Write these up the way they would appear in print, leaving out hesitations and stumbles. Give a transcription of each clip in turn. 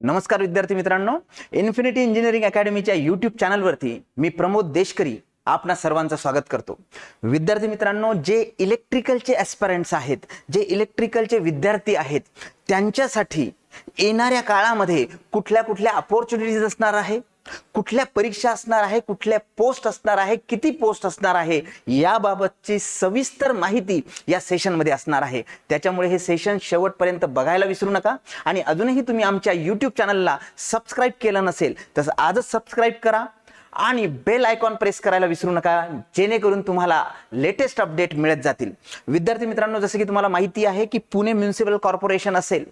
नमस्कार विद्यार्थी मित्रांनो, इन्फिनिटी इंजिनिअरिंग अकॅडमीच्या यूट्यूब चॅनलवरती मी प्रमोद देशकरी आपणा सर्वांचं स्वागत करतो। विद्यार्थी मित्रांनो, जे इलेक्ट्रिकलचे ॲस्पिरंट्स आहेत, जे इलेक्ट्रिकलचे विद्यार्थी आहेत, त्यांच्यासाठी येणाऱ्या काळामध्ये कुठल्या अपॉर्च्युनिटीज असणार आहे, कुठल्या परीक्षा असणार आहे, कुठल्या पोस्ट असणार आहे, किती पोस्ट असणार आहे, याबाबतची सविस्तर माहिती या सेशनमध्ये असणार आहे। त्याच्यामुळे हे सेशन शेवटपर्यंत बघायला विसरू नका आणि अजूनही तुम्ही आमच्या यूट्यूब चॅनलला सबस्क्राईब केलं नसेल तर आजच सबस्क्राईब करा आणि बेल आयकॉन प्रेस करायला विसरू नका, जेणेकरून तुम्हाला लेटेस्ट अपडेट मिळत जातील। विद्यार्थी मित्रांनो, जसं की तुम्हाला माहिती आहे की पुणे म्युनिसिपल कॉर्पोरेशन असेल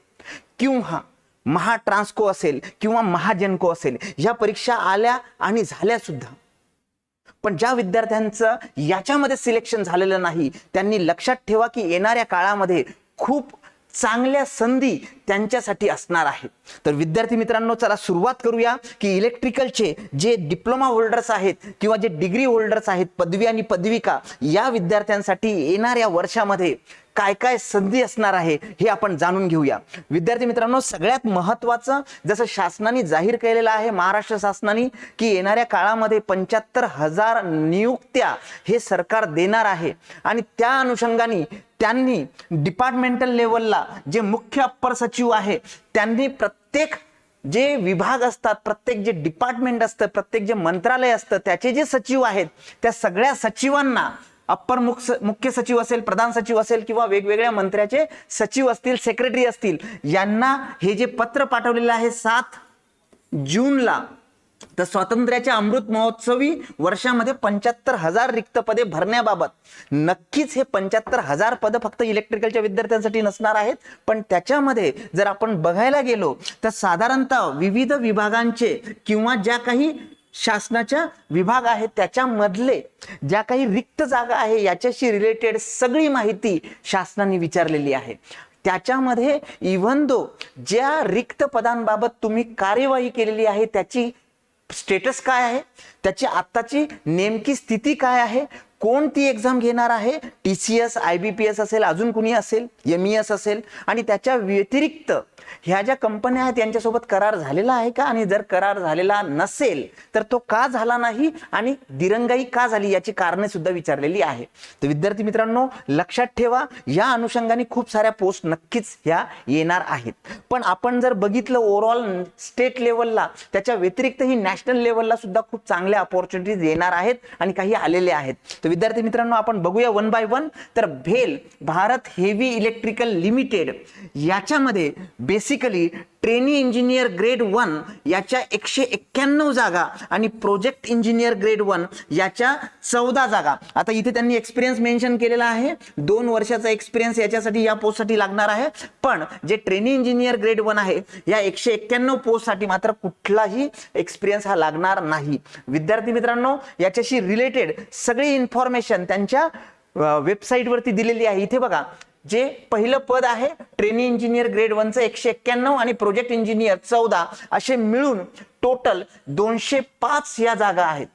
किंवा महाट्रान्सको असेल किंवा महाजनको असेल, या परीक्षा आल्या आणि झाल्या सुद्धा, पण ज्या विद्यार्थ्यांचं याच्यामध्ये सिलेक्शन झालेलं नाही त्यांनी लक्षात ठेवा की येणाऱ्या काळामध्ये खूप चांगल्या संधी त्यांच्यासाठी असणार आहे। तर विद्यार्थी मित्रांनो, चला सुरुवात करूया की इलेक्ट्रिकलचे जे डिप्लोमा होल्डर्स आहेत किंवा जे डिग्री होल्डर्स आहेत, पदवी आणि पदविका, या विद्यार्थ्यांसाठी येणाऱ्या वर्षामध्ये काय काय संधी असणार आहे हे आपण जाणून घेऊया। विद्यार्थी मित्रांनो, सगळ्यात महत्त्वाचं, जसं शासनाने जाहीर केलेलं आहे, महाराष्ट्र शासनाने, की येणाऱ्या काळामध्ये 75,000 नियुक्त्या हे सरकार देणार आहे आणि त्या अनुषंगाने त्यांनी डिपार्टमेंटल लेवलला जे मुख्य अप्पर सचिव आहे त्यांनी प्रत्येक जे विभाग असतात, प्रत्येक जे डिपार्टमेंट असतं, प्रत्येक जे मंत्रालय असतं, त्याचे जे सचिव आहेत त्या सगळ्या सचिवांना, अप्पर मुख्य सचिव असेल, प्रधान सचिव असेल किंवा वेगवेगळ्या मंत्र्याचे सचिव असतील, सेक्रेटरी असतील, यांना हे जे पत्र पाठवलेलं आहे 7 जूनला, तर स्वातंत्र्याच्या अमृत महोत्सवी वर्षामध्ये 75,000 रिक्त पदे भरण्याबाबत, नक्कीच हे 75,000 पद फक्त इलेक्ट्रिकलच्या विद्यार्थ्यांसाठी नसणार आहेत, पण त्याच्यामध्ये जर आपण बघायला गेलो तर साधारणतः विविध विभागांचे किंवा ज्या काही शासनाच्या विभाग आहेत त्याच्यामधले ज्या काही रिक्त जागा आहे याच्याशी रिलेटेड सगळी माहिती शासनाने विचारलेली आहे। त्याच्यामध्ये इव्हन दो ज्या रिक्त पदांबाबत तुम्ही कार्यवाही केलेली आहे त्याची स्टेटस काय आहे, त्याची आत्ताची नेमकी स्थिती काय आहे, कोण ती एक्झाम घेणार आहे, TCS, IBPS असेल, अजून कुणी असेल, MES असेल, आणि त्याच्या व्यतिरिक्त ह्या ज्या कंपन्या आहेत यांच्यासोबत करार झालेला आहे का, आणि जर करार झालेला नसेल तर तो का झाला नाही आणि दिरंगाई का झाली याची कारणे सुद्धा विचारलेली आहे। तर विद्यार्थी मित्रांनो, लक्षात ठेवा, या अनुषंगाने खूप साऱ्या पोस्ट नक्कीच ह्या येणार आहेत। पण आपण जर बघितलं ओव्हरऑल स्टेट लेवलला, त्याच्या व्यतिरिक्त ही नॅशनल लेवलला सुद्धा खूप चांगल्या अपॉर्च्युनिटीज येणार आहेत आणि काही आलेले आहेत। तर विद्यार्थी मित्रांनो, आपण बघूया वन बाय वन। तर भेल भारत हेवी इलेक्ट्रिकल लिमिटेड याच्यामध्ये बेसिकली ट्रेनी इंजिनियर ग्रेड 1 याच्या 191 जागा आणि प्रोजेक्ट इंजिनियर ग्रेड 1 याच्या 14 जागा। आता इथे त्यांनी एक्सपिरियन्स मेन्शन केलेला आहे, 2 वर्षाचा एक्सपिरियन्स याच्यासाठी, या पोस्टसाठी लागणार आहे। पण जे ट्रेनी इंजिनियर ग्रेड 1 आहे या 191 पोस्टसाठी मात्र कुठलाही एक्सपिरियन्स हा लागणार नाही। विद्यार्थी मित्रांनो, याच्याशी रिलेटेड सगळी इन्फॉर्मेशन त्यांच्या वेबसाईटवरती दिलेली आहे। इथे बघा, जे पहिलं पद आहे ट्रेनी इंजिनियर ग्रेड 1चं 191 आणि प्रोजेक्ट इंजिनियर 14, असे मिळून टोटल 205 या जागा आहेत।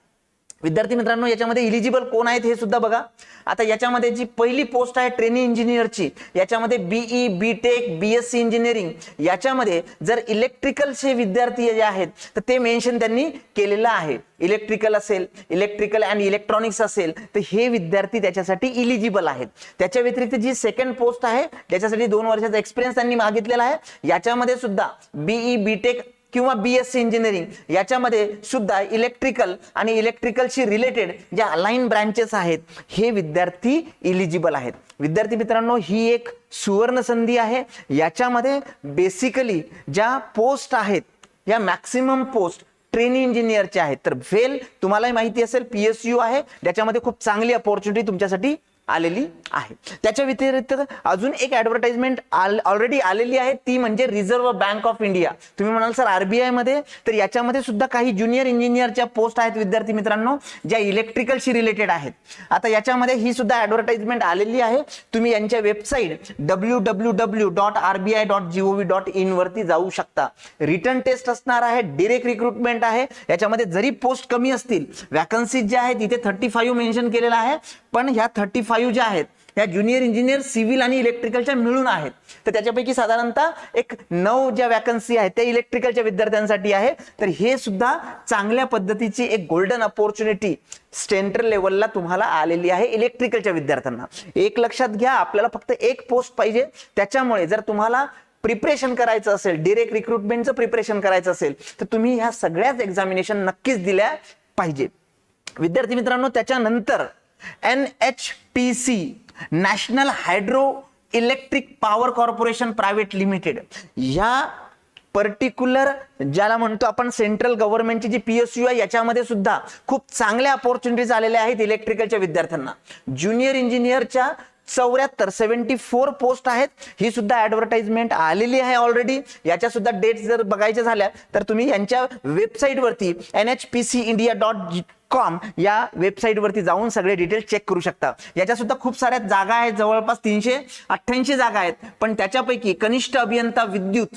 विद्यार्थी मित्रांनो, याच्यामध्ये इलिजिबल कोण आहेत हे सुद्धा बघा। आता याच्यामध्ये जी पहिली पोस्ट आहे ट्रेनी इंजिनियरची, याच्यामध्ये BE, BTech, BSc इंजिनिअरिंग, याच्यामध्ये जर इलेक्ट्रिकलचे विद्यार्थी जे आहेत तर ते मेन्शन त्यांनी केलेलं आहे। इलेक्ट्रिकल असेल, इलेक्ट्रिकल अँड इलेक्ट्रॉनिक्स असेल, तर हे विद्यार्थी त्याच्यासाठी इलिजिबल आहेत। त्याच्या व्यतिरिक्त जी सेकंड पोस्ट आहे त्याच्यासाठी 2 वर्षाचा एक्सपिरियन्स त्यांनी मागितलेला आहे। याच्यामध्ये सुद्धा BE, BTech किंवा BSc इंजिनिअरिंग याच्यामध्ये सुद्धा इलेक्ट्रिकल आणि इलेक्ट्रिकलशी रिलेटेड ज्या अलाइन ब्रांचेस आहेत हे विद्यार्थी इलिजिबल आहेत। विद्यार्थी मित्रांनो, ही एक सुवर्ण संधी आहे। याच्यामध्ये बेसिकली ज्या पोस्ट आहेत या मॅक्सिमम पोस्ट ट्रेनी इंजिनियरचे आहेत। तर भेल तुम्हालाही माहिती असेल PSU आहे, ज्याच्यामध्ये खूप चांगली अपॉर्च्युनिटी तुमच्यासाठी आलेली आहे। त्याच्या व्यतिरिक्त अजून एक ऍडव्हर्टाइजमेंट ऑलरेडी आलेली आहे, ती म्हणजे रिझर्व्ह बँक ऑफ इंडिया। तुम्ही म्हणाल सर RBI मध्ये, तर याच्यामध्ये सुद्धा काही ज्युनियर इंजिनियरच्या पोस्ट आहेत विद्यार्थी मित्रांनो, ज्या इलेक्ट्रिकलशी रिलेटेड आहेत। आता याच्यामध्ये ही सुद्धा ऍडव्हर्टाइजमेंट आलेली आहे। तुम्ही यांच्या वेबसाईट www.rbi.gov.in वरती जाऊ शकता। रिटर्न टेस्ट असणार आहे, डायरेक्ट रिक्रुटमेंट आहे। याच्यामध्ये जरी पोस्ट कमी असतील, वॅकन्सीज ज्या आहेत इथे 35 मेन्शन केलेला आहे, पण ह्या 35 ज्या आहेत ह्या ज्युनियर इंजिनियर सिव्हिल आणि इलेक्ट्रिकलच्या मिळून आहेत. तर त्याच्यापैकी साधारणतः एक 9 ज्या वॅकन्सी आहेत त्या इलेक्ट्रिकलच्या विद्यार्थ्यांसाठी आहे. तर हे सुद्धा चांगल्या पद्धतीची एक गोल्डन अपॉर्च्युनिटी सेंट्रल लेवलला तुम्हाला आलेली आहे इलेक्ट्रिकलच्या विद्यार्थ्यांना. एक लक्षात घ्या, आपल्याला फक्त एक पोस्ट पाहिजे. त्याच्यामुळे जर तुम्हाला प्रिपरेशन करायचं असेल, डायरेक्ट रिक्रुटमेंटचं प्रिपरेशन करायचं असेल, तर तुम्ही ह्या सगळ्याच एक्झामिनेशन नक्कीच दिल्या पाहिजे. विद्यार्थी मित्रांनो, त्याच्यानंतर NHPC national hydro electric power corporation private limited, या पर्टिक्युलर ज्याला म्हणतो आपण सेंट्रल गव्हर्नमेंटची जी PSU आहे, याच्यामध्ये सुद्धा खूप चांगल्या अपॉर्च्युनिटीज आलेल्या आहेत इलेक्ट्रिकलच्या विद्यार्थ्यांना. ज्युनियर इंजिनियरच्या 74 पोस्ट आहेत. ही सुद्धा ऍडव्हर्टाइजमेंट आलेली आहे ऑलरेडी. याच्या सुद्धा डेट जर बघायच्या झाल्या तर तुम्ही यांच्या वेबसाईटवरती nhpcindia.com या वेबसाईटवरती जाऊन सगळे डिटेल्स चेक करू शकता. याच्या सुद्धा खूप साऱ्या जागा आहेत, जवळपास 388 जागा आहेत. पण त्याच्यापैकी कनिष्ठ अभियंता विद्युत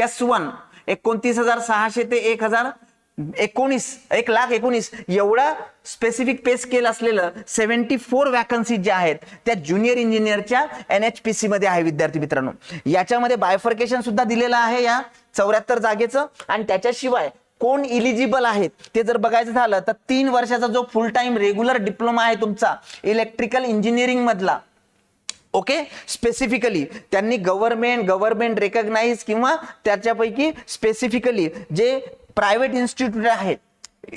S1 29,600 ते 1,19,000 एवढा स्पेसिफिक पे स्केल असलेलं 74 वॅकन्सी ज्या आहेत त्या ज्युनियर इंजिनियरच्या NHPC मध्ये आहे. विद्यार्थी मित्रांनो, याच्यामध्ये बायफर्केशन सुद्धा दिलेलं आहे या 74 जागेचं. आणि त्याच्याशिवाय कोण इलिजिबल आहेत ते जर बघायचं झालं तर 3 वर्षाचा जो फुल टाइम रेग्युलर डिप्लोमा आहे तुमचा इलेक्ट्रिकल इंजिनिअरिंग मधला, ओके, स्पेसिफिकली त्यांनी गव्हर्नमेंट रेकग्नाइज किंवा त्याच्यापैकी स्पेसिफिकली जे प्रायव्हेट इन्स्टिट्यूट आहेत,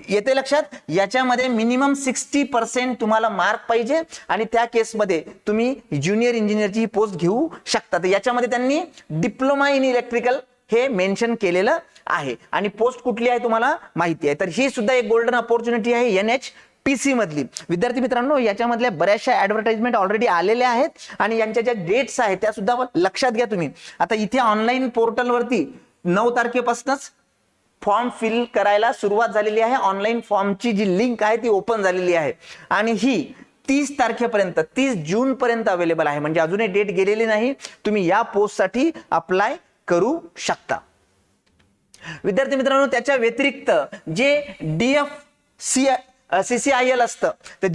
येते लक्षात, याच्यामध्ये मिनिमम 60% तुम्हाला मार्क पाहिजे आणि त्या केसमध्ये तुम्ही ज्युनियर इंजिनियरची ही पोस्ट घेऊ शकता. तर याच्यामध्ये त्यांनी डिप्लोमा इन इलेक्ट्रिकल हे मेन्शन केलेलं आहे आणि पोस्ट कुठली आहे तुम्हाला माहिती आहे. तर ही सुद्धा एक गोल्डन अपॉर्च्युनिटी आहे NHPC मधली. विद्यार्थी मित्रांनो, याच्यामधल्या बऱ्याचशा ऍडव्हर्टाइजमेंट ऑलरेडी आलेल्या आहेत आणि यांच्या ज्या डेट्स आहेत त्या सुद्धा लक्षात घ्या तुम्ही. आता इथे ऑनलाईन पोर्टलवरती 9 तारखेपासूनच फॉर्म फिल करायला सुरुवात झालेली आहे. ऑनलाईन फॉर्मची जी लिंक आहे ती ओपन झालेली आहे आणि ही 30 तारखेपर्यंत 30 जून पर्यंत अवेलेबल आहे. म्हणजे अजूनही डेट गेलेली नाही. तुम्ही या पोस्टसाठी अप्लाय करू शकता. विद्यार्थी मित्रांनो, त्याच्या व्यतिरिक्त जे CCIL असतं, तर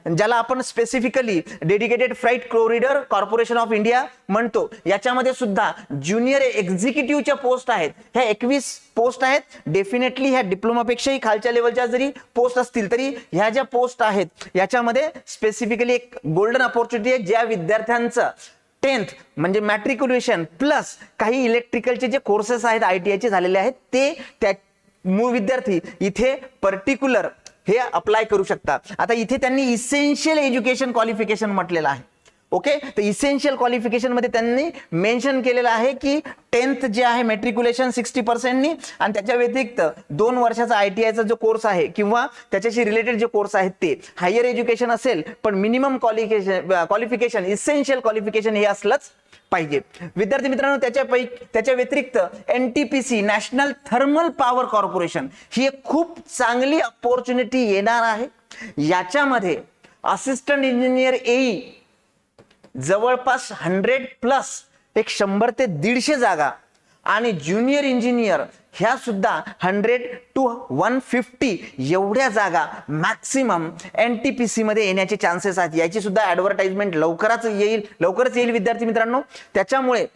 ज्याला आपण specifically dedicated freight corridor corporation of India म्हणतो, याच्यामध्ये सुद्धा ज्युनियर एक्झिक्युटिव्हच्या पोस्ट आहेत. ह्या 21 पोस्ट आहेत. डेफिनेटली ह्या डिप्लोमापेक्षाही खालच्या लेवलच्या जरी पोस्ट असतील तरी ह्या ज्या पोस्ट आहेत याच्यामध्ये स्पेसिफिकली एक गोल्डन अपॉर्च्युनिटी आहे. ज्या विद्यार्थ्यांचं 10th म्हणजे मॅट्रिक्युलेशन प्लस काही इलेक्ट्रिकलचे जे कोर्सेस आहेत ITI चे झालेले आहेत, ते त्या मूळ विद्यार्थी इथे पर्टिक्युलर हे अप्लाय करू शकता. आता इथे त्यांनी इसेन्शियल एज्युकेशन क्वालिफिकेशन म्हटलेलं आहे. ओके, तर इसेन्शियल क्वालिफिकेशन मध्ये त्यांनी मेन्शन केलेलं आहे की 10th जे आहे मॅट्रिक्युलेशन 60%नी आणि त्याच्या व्यतिरिक्त 2 वर्षाचा ITI चा जो कोर्स आहे किंवा त्याच्याशी रिलेटेड जे कोर्स आहेत ते हायर एज्युकेशन असेल, पण मिनिमम क्वालिफिकेशन इसेन्शियल क्वालिफिकेशन हे असलंच पाहिजे. विद्यार्थी मित्रांनो, त्याच्या व्यतिरिक्त NTPC national thermal power corporation ही एक खूप चांगली अपॉर्च्युनिटी येणार आहे. याच्यामध्ये असिस्टंट इंजिनियर AE जवळपास 100+ एक 100 ते 150 जागा आणि ज्युनियर इंजिनियर ह्या सुद्धा 100 to 150 एवढ्या जागा मॅक्सिमम NTPC मध्ये येण्याचे चान्सेस आहेत. याची सुद्धा ऍडव्हर्टाइजमेंट लवकरच येईल विद्यार्थी मित्रांनो. त्याच्यामुळे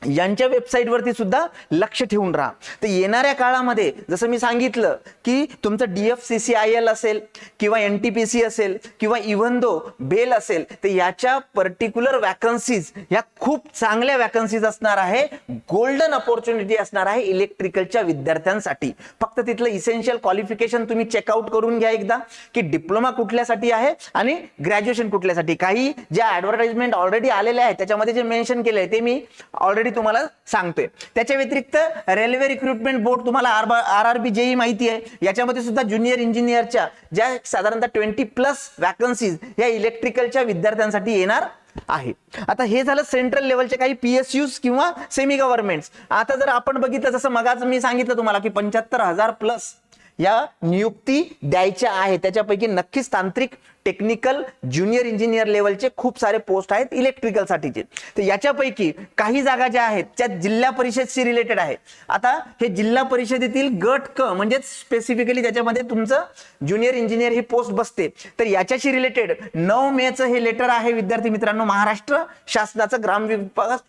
यांच्या वेबसाईटवरती सुद्धा लक्ष ठेवून राहा. तर येणाऱ्या काळामध्ये जसं मी सांगितलं की तुमचं DFCCIL असेल किंवा NTPC असेल किंवा इव्हन दो बेल असेल, तर याच्या पर्टिक्युलर वॅकन्सीज ह्या खूप चांगल्या वॅकन्सीज असणार आहे. गोल्डन अपॉर्च्युनिटी असणार आहे इलेक्ट्रिकलच्या विद्यार्थ्यांसाठी. फक्त तिथलं इसेन्शियल क्वालिफिकेशन तुम्ही चेकआउट करून घ्या एकदा की डिप्लोमा कुठल्यासाठी आहे आणि ग्रॅज्युएशन कुठल्यासाठी. काही ज्या ऍडव्हर्टाइजमेंट ऑलरेडी आलेल्या आहेत त्याच्यामध्ये जे मेन्शन केलंय ते मी ऑलरेडी तुम्हाला सांगतोय. त्याच्या व्यतिरिक्त रेल्वे रिक्रुटमेंट बोर्ड तुम्हाला RRB JEE माहिती आहे. याच्यामध्ये सुद्धा ज्युनियर इंजिनियरच्या ज्या साधारणतः 20+ वॅकन्सीज या इलेक्ट्रिकलच्या विद्यार्थ्यांसाठी येणार आहे. आता हे झालं सेंट्रल लेवलचे काही PSUs किंवा सेमी गव्हर्नमेंट्स. आता जर आपण बघितलं, जसं मगाच मी सांगितलं तुम्हाला की 75,000+ या नियुक्ती द्यायच्या आहेत. त्याच्यापैकी नक्कीच तांत्रिक, टेक्निकल, ज्युनियर इंजिनियर लेवलचे खूप सारे पोस्ट आहेत इलेक्ट्रिकल साठीचे. तर याच्यापैकी काही जागा ज्या आहेत त्या जिल्हा परिषदशी रिलेटेड आहे. आता हे जिल्हा परिषदेतील गट क म्हणजे स्पेसिफिकली त्याच्यामध्ये तुमचं ज्युनियर इंजिनियर ही पोस्ट बसते. तर याच्याशी रिलेटेड 9 मेचं हे लेटर आहे विद्यार्थी मित्रांनो, महाराष्ट्र शासनाचं ग्राम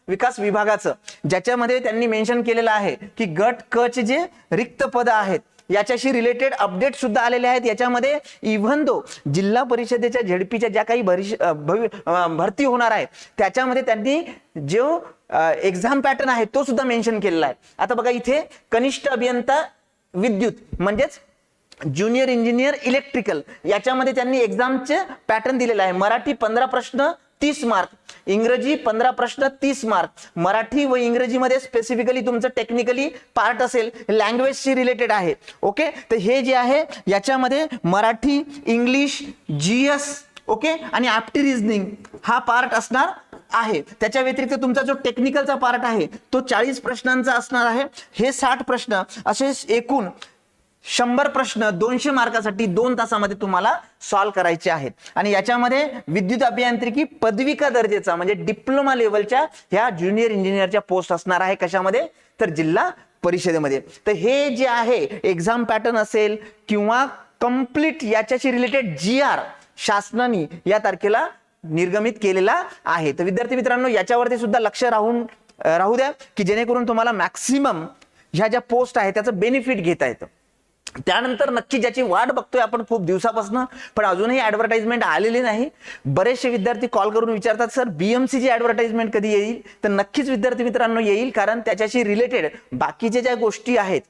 विकास विभागाचं, ज्याच्यामध्ये त्यांनी मेन्शन केलेलं आहे की गट क चे जे रिक्त पद आहेत याच्याशी रिलेटेड अपडेट सुद्धा आलेले आहेत. याच्यामध्ये इव्हन दो जिल्हा परिषदेच्या झेडपीच्या ज्या काही भरती होणार आहे त्याच्यामध्ये त्यांनी जो एक्झाम पॅटर्न आहे तो सुद्धा मेन्शन केलेला आहे. आता बघा इथे कनिष्ठ अभियंता विद्युत म्हणजेच ज्युनियर इंजिनियर इलेक्ट्रिकल याच्यामध्ये त्यांनी एक्झामचे पॅटर्न दिलेला आहे. मराठी 15 प्रश्न 30 मार्क, इंग्रजी 15 प्रश्न 30 मार्क. मराठी व इंग्रजीमध्ये स्पेसिफिकली तुमचं टेक्निकली पार्ट असेल, लँग्वेजशी रिलेटेड आहे. ओके, तर हे जे आहे याच्यामध्ये मराठी, इंग्लिश, GS ओके आणि ॲप्टी रिझनिंग हा पार्ट असणार आहे. त्याच्या व्यतिरिक्त तुमचा जो टेक्निकलचा पार्ट आहे तो 40 प्रश्नांचा असणार आहे. हे 60 प्रश्न असे एकूण 100 प्रश्न 200 मार्कासाठी 2 तासामध्ये तुम्हाला सॉल्व्ह करायचे आहेत. आणि याच्यामध्ये विद्युत अभियांत्रिकी पदविका दर्जेचा म्हणजे डिप्लोमा लेवलच्या ह्या ज्युनियर इंजिनियरच्या पोस्ट असणार आहे. कशामध्ये? तर जिल्हा परिषदेमध्ये. तर हे जे आहे एक्झाम पॅटर्न असेल किंवा कंप्लीट याच्याशी रिलेटेड GR शासनाने या तारखेला निर्गमित केलेला आहे. तर विद्यार्थी मित्रांनो याच्यावरती सुद्धा लक्ष राहू द्या की जेणेकरून तुम्हाला मॅक्सिमम ह्या ज्या पोस्ट आहे त्याचं बेनिफिट घेता येतं. त्यानंतर नक्की ज्याची वाट बघतोय आपण खूप दिवसापासून, पण अजूनही ऍडव्हर्टाइजमेंट आलेली नाही. बरेचसे विद्यार्थी कॉल करून विचारतात सर BMC ची ऍडव्हर्टाइजमेंट कधी येईल? तर नक्कीच विद्यार्थी मित्रांनो येईल, कारण त्याच्याशी रिलेटेड बाकीच्या ज्या गोष्टी आहेत,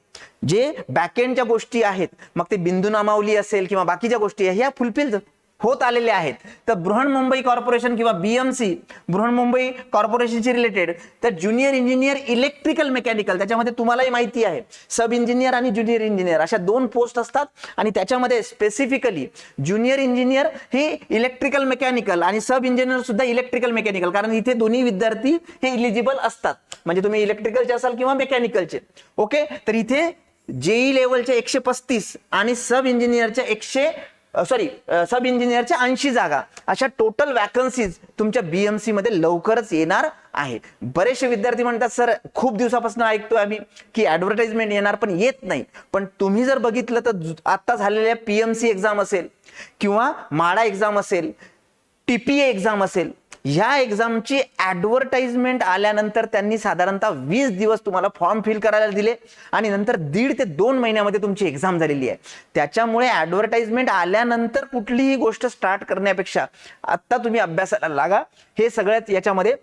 जे बॅकएंडच्या गोष्टी आहेत, मग ते बिंदू नामावली असेल किंवा बाकीच्या गोष्टी ह्या फुलफिल होत आलेले आहेत. तर बृहन्मुंबई कॉर्पोरेशन किंवा BMC बृहन्मुंबई कॉर्पोरेशनशी रिलेटेड तर ज्युनियर इंजिनियर इलेक्ट्रिकल मेकॅनिकल त्याच्यामध्ये तुम्हालाही माहिती आहे सब इंजिनियर आणि ज्युनियर इंजिनियर अशा 2 पोस्ट असतात. आणि त्याच्यामध्ये स्पेसिफिकली ज्युनियर इंजिनियर हे इलेक्ट्रिकल मेकॅनिकल आणि सब इंजिनियर सुद्धा इलेक्ट्रिकल मेकॅनिकल, कारण इथे दोन्ही विद्यार्थी हे इलिजिबल असतात. म्हणजे तुम्ही इलेक्ट्रिकलचे असाल किंवा मेकॅनिकलचे. ओके, तर इथे JEE लेवलचे 135 आणि सब इंजिनियरच्या सब इंजिनियरच्या 80 जागा अशा टोटल वॅकन्सीज तुमच्या BMC मध्ये लवकरच येणार आहे. बरेचसे विद्यार्थी म्हणतात सर खूप दिवसापासून ऐकतोय आम्ही की ऍडव्हर्टाइजमेंट येणार पण येत नाही. पण तुम्ही जर बघितलं तर आता झालेल्या PMC एक्झाम असेल किंवा माडा एक्झाम असेल, TPA एक्झाम असेल, ह्या एक्झामची ऍडव्हर्टाइजमेंट आल्यानंतर त्यांनी साधारणतः 20 दिवस तुम्हाला फॉर्म फिल करायला दिले आणि नंतर 1.5 ते 2 महिन्यामध्ये तुमची एक्झाम झालेली आहे. त्याच्यामुळे ऍडव्हर्टाइजमेंट आल्यानंतर कुठलीही गोष्ट स्टार्ट करण्यापेक्षा आता तुम्ही अभ्यासाला लागा. हे सगळ्यात याच्यामध्ये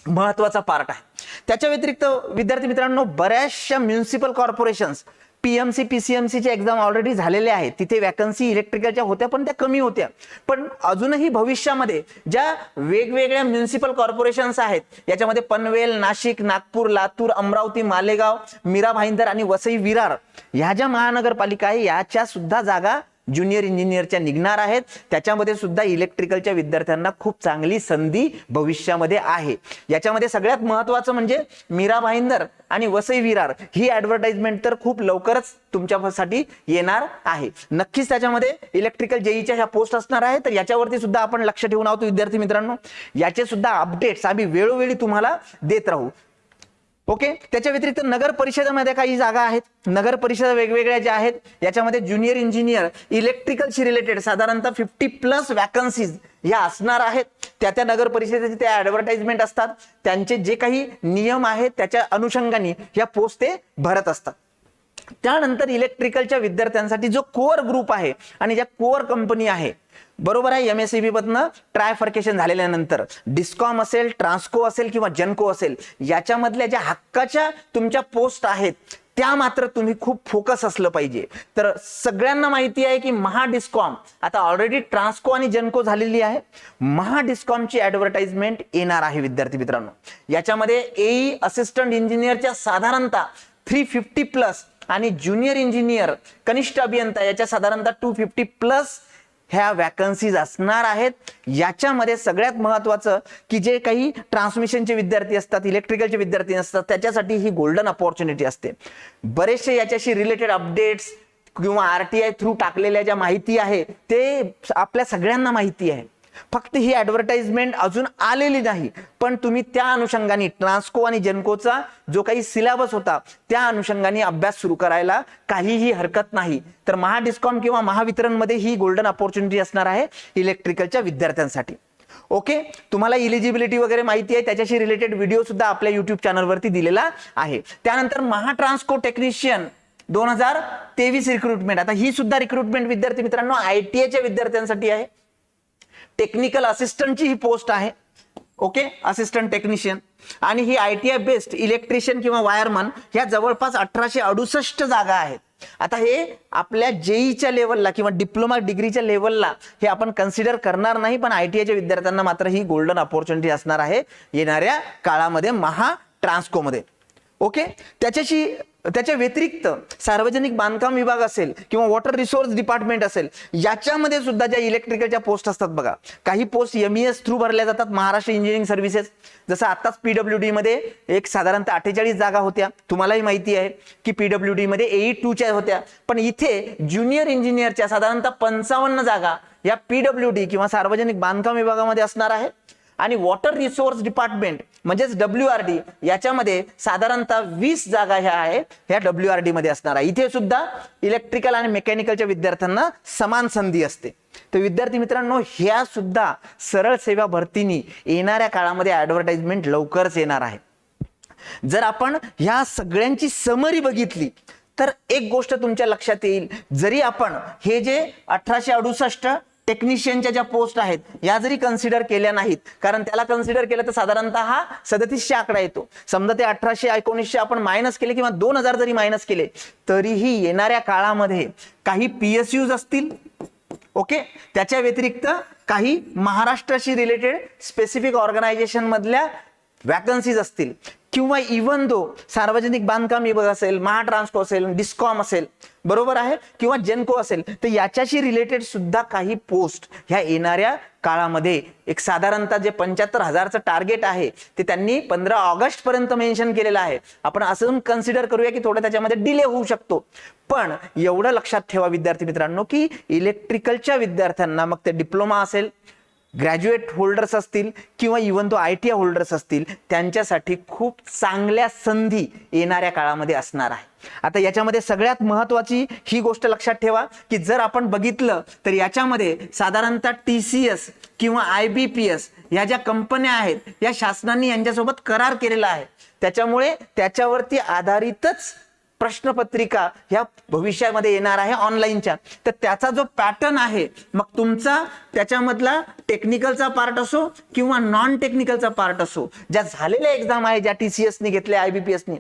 महत्वाचा पार्ट आहे. त्याच्या व्यतिरिक्त विद्यार्थी मित्रांनो बऱ्याचशा म्युनिसिपल कॉर्पोरेशन्स PMC PCMC चे एक्झाम ऑलरेडी झालेले आहेत. तिथे वॅकन्सी इलेक्ट्रिकलच्या होत्या पण त्या कमी होत्या. पण अजूनही भविष्यामध्ये ज्या वेगवेगळ्या म्युनिसिपल कॉर्पोरेशन्स आहेत याच्यामध्ये पनवेल, नाशिक, नागपूर, लातूर, अमरावती, मालेगाव, मीरा भाईंदर आणि वसई विरार ह्या ज्या महानगरपालिका आहे याच्या सुद्धा जागा ज्युनियर इंजिनियरच्या निघणार आहेत. त्याच्यामध्ये सुद्धा इलेक्ट्रिकलच्या विद्यार्थ्यांना खूप चांगली संधी भविष्यामध्ये आहे. याच्यामध्ये सगळ्यात महत्वाचं म्हणजे मीरा भाईंदर आणि वसई विरार ही ऍडव्हर्टाइजमेंट तर खूप लवकरच तुमच्यासाठी येणार आहे. नक्कीच त्याच्यामध्ये इलेक्ट्रिकल JEEच्या ह्या पोस्ट असणार आहे. तर याच्यावरती सुद्धा आपण लक्ष ठेवून आहोत विद्यार्थी मित्रांनो. याचे सुद्धा अपडेट्स आम्ही वेळोवेळी तुम्हाला देत राहू. ओके, त्याच्या व्यतिरिक्त नगर परिषदेमध्ये काही जागा आहेत. नगर परिषद वेगवेगळ्या ज्या आहेत याच्यामध्ये ज्युनियर इंजिनियर इलेक्ट्रिकलशी रिलेटेड साधारणतः 50+ वॅकन्सीज ह्या असणार आहेत. त्या नगर परिषदेचे त्या ऍडव्हर्टाइजमेंट असतात, त्यांचे जे काही नियम आहेत त्याच्या अनुषंगाने ह्या पोस्ट ते भरत असतात. त्यानंतर इलेक्ट्रिकलच्या विद्यार्थ्यांसाठी जो कोअर ग्रुप आहे आणि ज्या कोअर कंपनी आहे, बरोबर आहे, MSEB मधनं ट्रायफर्केशन झालेल्यानंतर डिस्कॉम असेल, ट्रान्सको असेल किंवा जेनको असेल, याच्यामधल्या ज्या हक्काच्या तुमच्या पोस्ट आहेत त्या मात्र तुम्ही खूप फोकस असलं पाहिजे. तर सगळ्यांना माहिती आहे की महाडिस्कॉम आता ऑलरेडी ट्रान्सको आणि जेनको झालेली आहे. महाडिस्कॉमची ऍडव्हर्टाइजमेंट येणार आहे विद्यार्थी मित्रांनो. याच्यामध्ये AE असिस्टंट इंजिनियरच्या साधारणतः 350+ आणि ज्युनियर इंजिनियर कनिष्ठ अभियंता याच्या साधारणतः 250+ ह्या वॅकन्सीज असणार आहेत. याच्यामध्ये सगळ्यात महत्वाचं की जे काही ट्रान्समिशनचे विद्यार्थी असतात, इलेक्ट्रिकलचे विद्यार्थी असतात, त्याच्यासाठी ही गोल्डन अपॉर्च्युनिटी असते. बरेचसे याच्याशी रिलेटेड अपडेट्स किंवा RTI थ्रू टाकलेल्या ज्या माहिती आहे ते आपल्या सगळ्यांना माहिती आहे. फक्त ही ऍडव्हर्टाइजमेंट अजून आलेली नाही, पण तुम्ही त्या अनुषंगाने ट्रान्सको आणि जेन्कोचा जो काही सिलेबस होता त्या अनुषंगाने अभ्यास सुरू करायला काहीही हरकत नाही. तर महाडिस्कॉम किंवा महावितरण मध्ये ही गोल्डन अपॉर्च्युनिटी असणार आहे इलेक्ट्रिकलच्या विद्यार्थ्यांसाठी. ओके, तुम्हाला इलिजिबिलिटी वगैरे माहिती आहे, त्याच्याशी रिलेटेड व्हिडिओ सुद्धा आपल्या युट्यूब चॅनलवरती दिलेला आहे. त्यानंतर महाट्रान्सको टेक्निशियन 2023 रिक्रुटमेंट. आता ही सुद्धा रिक्रुटमेंट विद्यार्थी मित्रांनो ITI च्या विद्यार्थ्यांसाठी आहे. टेक्निकल असिस्टंटची ही पोस्ट आहे. Okay, assistant technician. आणि ही ITI बेस्ड इलेक्ट्रिशियन किंवा वायरमन ह्या जवळपास 1868 जागा आहेत. आता हे आपल्या जेईच्या लेवलला किंवा डिप्लोमा डिग्रीच्या लेवलला हे आपण कन्सिडर करणार नाही, पण ITI च्या विद्यार्थ्यांना मात्र ही गोल्डन अपॉर्च्युनिटी असणार आहे येणाऱ्या काळामध्ये महाट्रान्सकोमध्ये. ओके, त्याच्या व्यतिरिक्त सार्वजनिक बांधकाम विभाग असेल किंवा वॉटर रिसोर्स डिपार्टमेंट असेल, याच्यामध्ये सुद्धा ज्या इलेक्ट्रिकलच्या पोस्ट असतात बघा, काही पोस्ट MES थ्रू भरल्या जातात, महाराष्ट्र इंजिनिअरिंग सर्व्हिसेस. जसं आताच PWD मध्ये एक साधारणतः 48 जागा होत्या. तुम्हालाही माहिती आहे की PWD मध्ये AE2च्या होत्या, पण इथे ज्युनियर इंजिनियरच्या साधारणतः 55 जागा या PWD किंवा सार्वजनिक बांधकाम विभागामध्ये असणार आहे. आणि वॉटर रिसोर्स डिपार्टमेंट म्हणजेच WRD याच्यामध्ये साधारणतः 20 जागा ह्या आहे, ह्या WRD मध्ये असणार आहे. इथे सुद्धा इलेक्ट्रिकल आणि मेकॅनिकलच्या विद्यार्थ्यांना समान संधी असते. तर विद्यार्थी मित्रांनो, ह्या सुद्धा सरळ सेवा भरतीनी येणाऱ्या काळामध्ये ऍडव्हर्टाइजमेंट लवकरच येणार आहे. जर आपण ह्या सगळ्यांची समरी बघितली तर एक गोष्ट तुमच्या लक्षात येईल, जरी आपण हे जे 1868 टेक्निशियनच्या ज्या पोस्ट आहेत या जरी कन्सिडर केल्या नाहीत, कारण त्याला कन्सिडर केलं तर साधारणतः हा 3700 आकडा येतो. समजा ते 1800-1900 आपण मायनस केले किंवा 2000 जरी मायनस केले तरीही येणाऱ्या काळामध्ये काही PSUs असतील. ओके, त्याच्या व्यतिरिक्त काही महाराष्ट्राशी रिलेटेड स्पेसिफिक ऑर्गनायझेशन मधल्या वॅकन्सीज असतील, किंवा इव्हन दो सार्वजनिक बांधकाम विभाग असेल, महाट्रान्सको असेल, डिस्कॉम असेल, बरोबर आहे, किंवा जेनको असेल, तर याच्याशी रिलेटेड सुद्धा काही पोस्ट ह्या येणाऱ्या काळामध्ये एक साधारणतः जे 75,000चं टार्गेट आहे ते त्यांनी 15 ऑगस्ट पर्यंत मेन्शन केलेलं आहे. आपण असं कन्सिडर करूया की थोडं त्याच्यामध्ये डिले होऊ शकतो, पण एवढं लक्षात ठेवा विद्यार्थी मित्रांनो की इलेक्ट्रिकलच्या विद्यार्थ्यांना, मग ते डिप्लोमा असेल, ग्रॅज्युएट होल्डर्स असतील किंवा इव्हन तो ITI होल्डर्स असतील, त्यांच्यासाठी खूप चांगल्या संधी येणाऱ्या काळामध्ये असणार आहे. आता याच्यामध्ये सगळ्यात महत्वाची ही गोष्ट लक्षात ठेवा की जर आपण बघितलं तर याच्यामध्ये साधारणतः TCS किंवा IBPS या ज्या कंपन्या आहेत या शासनाने यांच्यासोबत करार केलेला आहे. त्याच्यामुळे त्याच्यावरती आधारितच प्रश्नपत्रिका ह्या भविष्यामध्ये येणार आहे ऑनलाईनच्या. तर त्याचा जो पॅटर्न आहे, मग तुमचा त्याच्यामधला टेक्निकलचा पार्ट असो किंवा नॉन टेक्निकलचा पार्ट असो, ज्या झालेल्या एक्झाम आहे ज्या TCS ने घेतल्या, IBPS ने,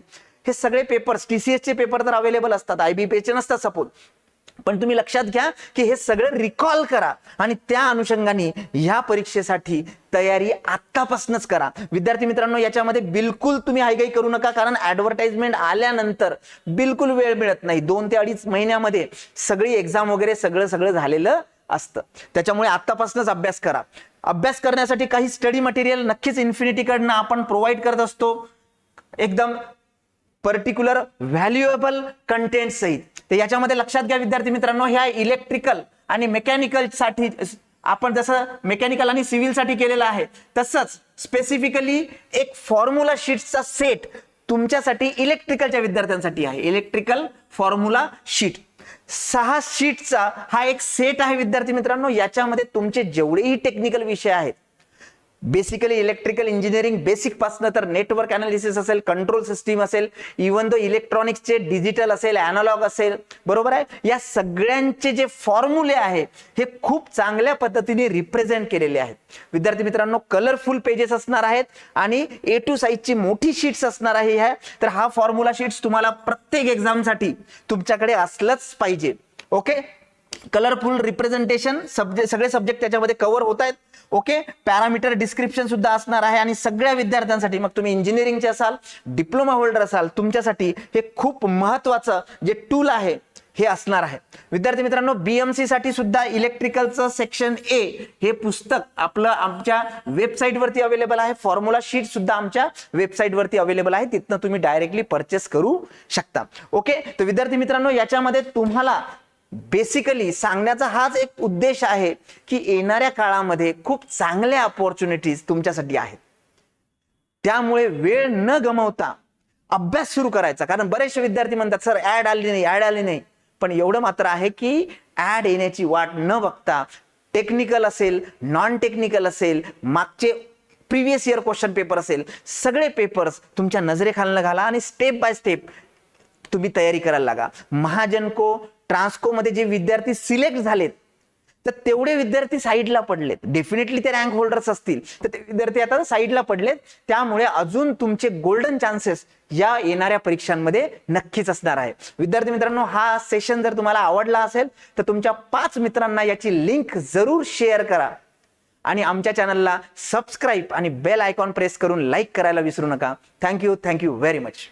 हे सगळे पेपर्स, TCS चे पेपर तर अवेलेबल असतात, IBPS चे नसतात सपोज, पण तुम्ही लक्षात घ्या की हे सगळं रिकॉल करा आणि त्या अनुषंगाने ह्या परीक्षेसाठी तयारी आत्तापासूनच करा. विद्यार्थी मित्रांनो, याच्यामध्ये बिलकुल तुम्ही हायगाई करू नका, कारण ऍडव्हर्टाइजमेंट आल्यानंतर बिलकुल वेळ मिळत नाही. 2 ते 2.5 महिन्यामध्ये सगळी एक्झाम वगैरे सगळं झालेलं असतं. त्याच्यामुळे आत्तापासूनच अभ्यास करा. अभ्यास करण्यासाठी काही स्टडी मटेरियल नक्कीच इन्फिनिटीकडनं आपण प्रोव्हाइड करत असतो, एकदम पर्टिक्युलर व्हॅल्युएबल कंटेंट सहित. तर याच्यामध्ये लक्षात घ्या विद्यार्थी मित्रांनो, ह्या इलेक्ट्रिकल आणि मेकॅनिकल साठी आपण जसं मेकॅनिकल आणि सिव्हिल साठी केलेलं आहे, तसंच स्पेसिफिकली एक फॉर्म्युला शीट्सचा सेट तुमच्यासाठी इलेक्ट्रिकलच्या विद्यार्थ्यांसाठी आहे. इलेक्ट्रिकल फॉर्म्युला शीट 6 शीटचा हा एक सेट आहे विद्यार्थी मित्रांनो. याच्यामध्ये तुमचे जेवढेही टेक्निकल विषय आहेत, बेसिकली इलेक्ट्रिकल इंजिनिअरिंग बेसिक पासनं तर नेटवर्क अनालिसिस असेल, कंट्रोल सिस्टीम असेल, इव्हन दो इलेक्ट्रॉनिक्सचे डिजिटल असेल, अॅनालॉग असेल, बरोबर आहे, या सगळ्यांचे जे फॉर्म्युले आहे हे खूप चांगल्या पद्धतीने रिप्रेझेंट केलेले आहेत. विद्यार्थी मित्रांनो, कलरफुल पेजेस असणार आहेत आणि A2 साईजची मोठी शीट्स असणार आहे ह्या. तर हा फॉर्म्युला शीट्स तुम्हाला प्रत्येक एक्झामसाठी तुमच्याकडे असलंच पाहिजे. ओके, कलरफुल रिप्रेझेंटेशन, सगळे सब्जेक्ट त्याच्यामध्ये कव्हर होत आहेत. ओके, पॅरामीटर डिस्क्रिप्शन सुद्धा असणार आहे आणि सगळ्या विद्यार्थ्यांसाठी, मग तुम्ही इंजिनिअरिंगचे असाल, डिप्लोमा होल्डर असाल, तुमच्यासाठी हे खूप महत्वाचं जे टूल आहे हे असणार आहे. विद्यार्थी मित्रांनो, BMC साठी सुद्धा इलेक्ट्रिकलचं सेक्शन A हे पुस्तक आपलं आमच्या वेबसाईटवरती अवेलेबल आहे. फॉर्म्युला शीट सुद्धा आमच्या वेबसाईटवरती अवेलेबल आहे, तिथनं तुम्ही डायरेक्टली परचेस करू शकता. ओके, तर विद्यार्थी मित्रांनो, याच्यामध्ये तुम्हाला बेसिकली सांगण्याचा हाच एक उद्देश आहे की येणाऱ्या काळामध्ये खूप चांगल्या अपॉर्च्युनिटीज तुमच्यासाठी आहेत. त्यामुळे वेळ न गमावता अभ्यास सुरू करायचा. कारण बरेचसे विद्यार्थी म्हणतात सर ऍड आली नाही. पण एवढं मात्र आहे की ऍड येण्याची वाट न बघता टेक्निकल असेल, नॉन टेक्निकल असेल, मागचे प्रिव्हियस इयर क्वेश्चन पेपर असेल, सगळे पेपर्स तुमच्या नजरेखालनं घाला आणि स्टेप बाय स्टेप तुम्ही तयारी करायला लागा. महाजनको ट्रान्सको मध्ये जे विद्यार्थी सिलेक्ट झालेत तर तेवढे विद्यार्थी साईडला पडलेत. डेफिनेटली ते रँक होल्डर्स असतील तर ते विद्यार्थी आता साईडला पडलेत. त्यामुळे अजून तुमचे गोल्डन चान्सेस या येणाऱ्या परीक्षांमध्ये नक्कीच असणार आहे. विद्यार्थी मित्रांनो, हा सेशन जर तुम्हाला आवडला असेल तर तुमच्या 5 मित्रांना याची लिंक जरूर शेअर करा आणि आमच्या चॅनलला सबस्क्राईब आणि बेल आयकॉन प्रेस करून लाईक करायला विसरू नका. Thank you very much.